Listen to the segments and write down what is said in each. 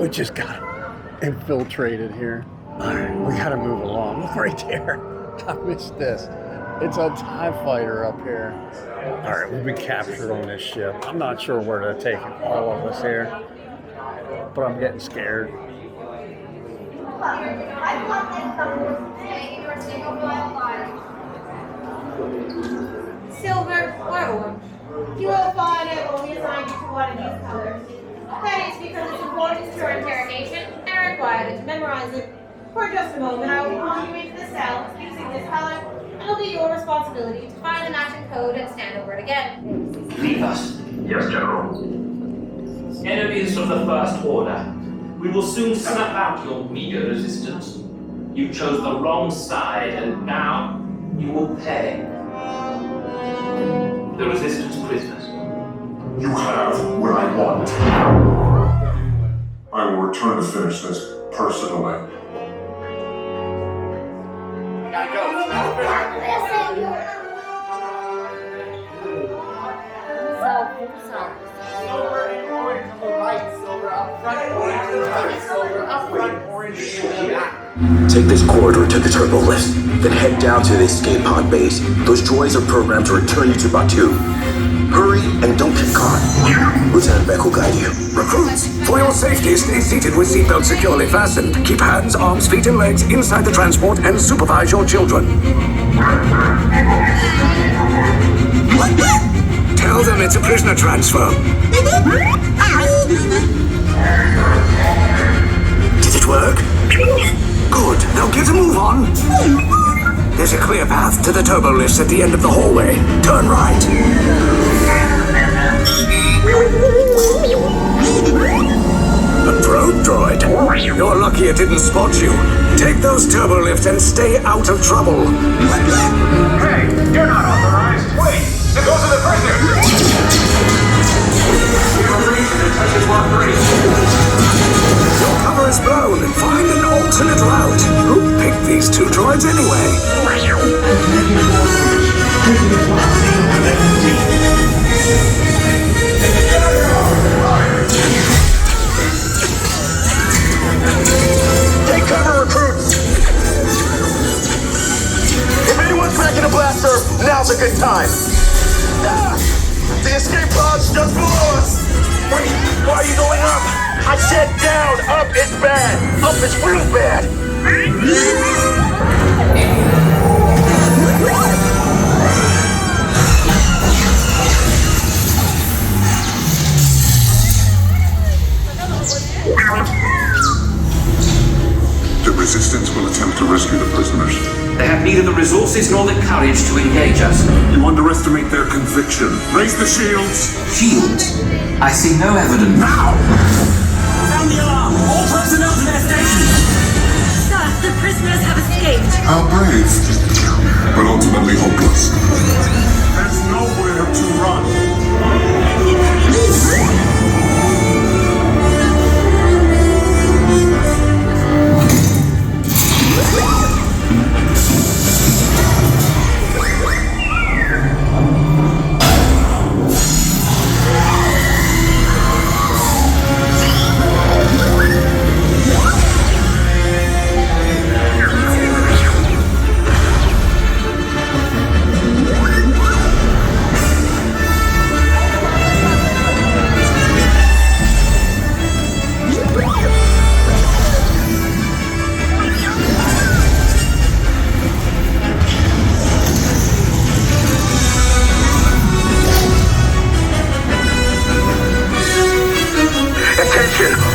We just got infiltrated here. Alright, we gotta move along. Look right there. I missed this. It's a TIE fighter up here. Alright, we've been captured on this ship. I'm not sure where to take all of us here, but I'm getting scared. Silver or orange. You will find it when we assign you to one of these colors. That is because it's important to your interrogation and require you to memorize it. For just a moment, I will pull you into the cell using this color, and it'll be your responsibility to find the matching code and stand over it again. Leave us. Yes, General. Enemies of the First Order. We will soon snuff out your meager resistance. You chose the wrong side, and now you will pay. The Resistance prisoners. You have what I want. I will return to finish this personally. Silver and orange on the right, silver up front, orange on the right, silver up front, orange in the back. Take this corridor to the turbo lift, then head down to the escape pod base. Those droids are programmed to return you to Batuu. Hurry and don't get caught. Lieutenant Beck will guide you. Recruits, for your safety, stay seated with seatbelts securely fastened. Keep hands, arms, feet, and legs inside the transport and supervise your children. Tell them it's a prisoner transfer. Did it work? Good. Now get a move on. There's a clear path to the turbo lifts at the end of the hallway. Turn right. A probe droid. You're lucky it didn't spot you. Take those turbo lifts and stay out of trouble. Hey, you're not authorized. Wait, those are the prisoners. Your cover is blown. Find an alternate route. Who picked these two droids anyway? Take cover, recruits. If anyone's cracking a blaster, now's a good time. Ah, the escape pod's just below us. Wait, why are you going up? I said down. Up is bad. Up is real bad. The Resistance will attempt to rescue the prisoners. They have neither the resources nor the courage to engage us. You underestimate their conviction. Raise the shields. Shields? I see no evidence. Now! Sound the alarm! All personnel to their stations! Sir, the prisoners have escaped. How brave, but ultimately hopeless. There's nowhere to run.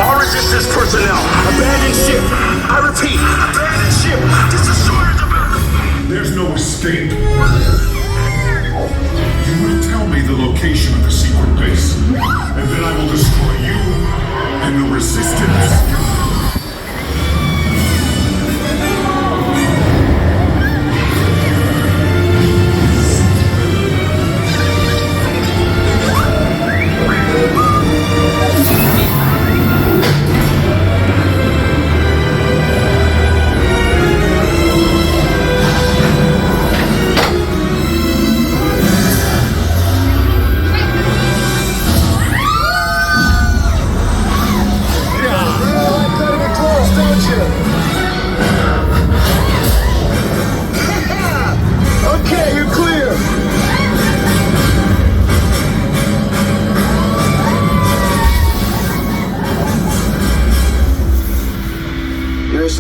All Resistance personnel, abandon ship. I repeat, abandon ship. This is short of There's no escape. You will tell me the location of the secret base, and then I will destroy you and the Resistance.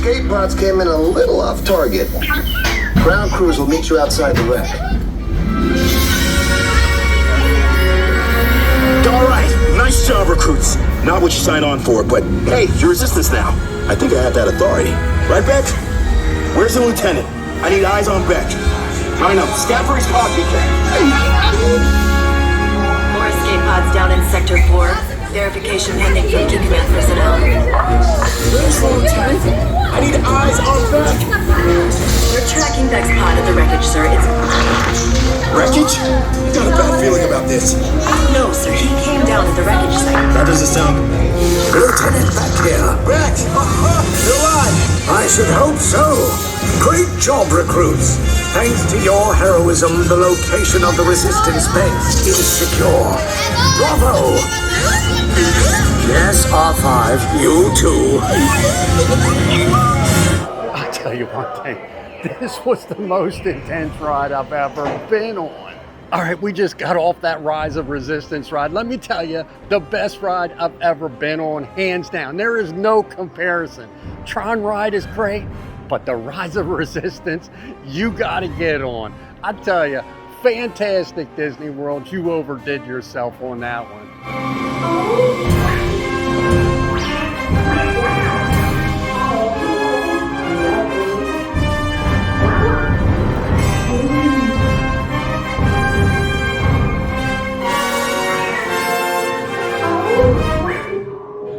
escape pods came in a little off target. Ground crews will meet you outside the wreck. All right, nice job, recruits. Not what you signed on for, but hey, you're resistance now. I think I have that authority. Right, Beck? Where's the lieutenant? I need eyes on Beck. I know, scan for his pod beacon. More escape pods down in Sector 4. Verification pending from Key Command personnel. Where's the lieutenant? I need eyes on Beck. We're tracking Beck's pod at the wreckage, sir. It's... Wreckage? I got a bad feeling about this. No, sir. He came down at the wreckage site. That doesn't sound... Lieutenant back here. Beck! You're alive! I should hope so. Great job, recruits. Thanks to your heroism, the location of the resistance base is secure. Bravo! Yes, R5, you too. I'll tell you one thing. This was the most intense ride I've ever been on. All right, we just got off that Rise of Resistance ride. Let me tell you, the best ride I've ever been on, hands down. There is no comparison. Tron ride is great, but the Rise of Resistance, you gotta get on. I tell you, fantastic Disney World. You overdid yourself on that one.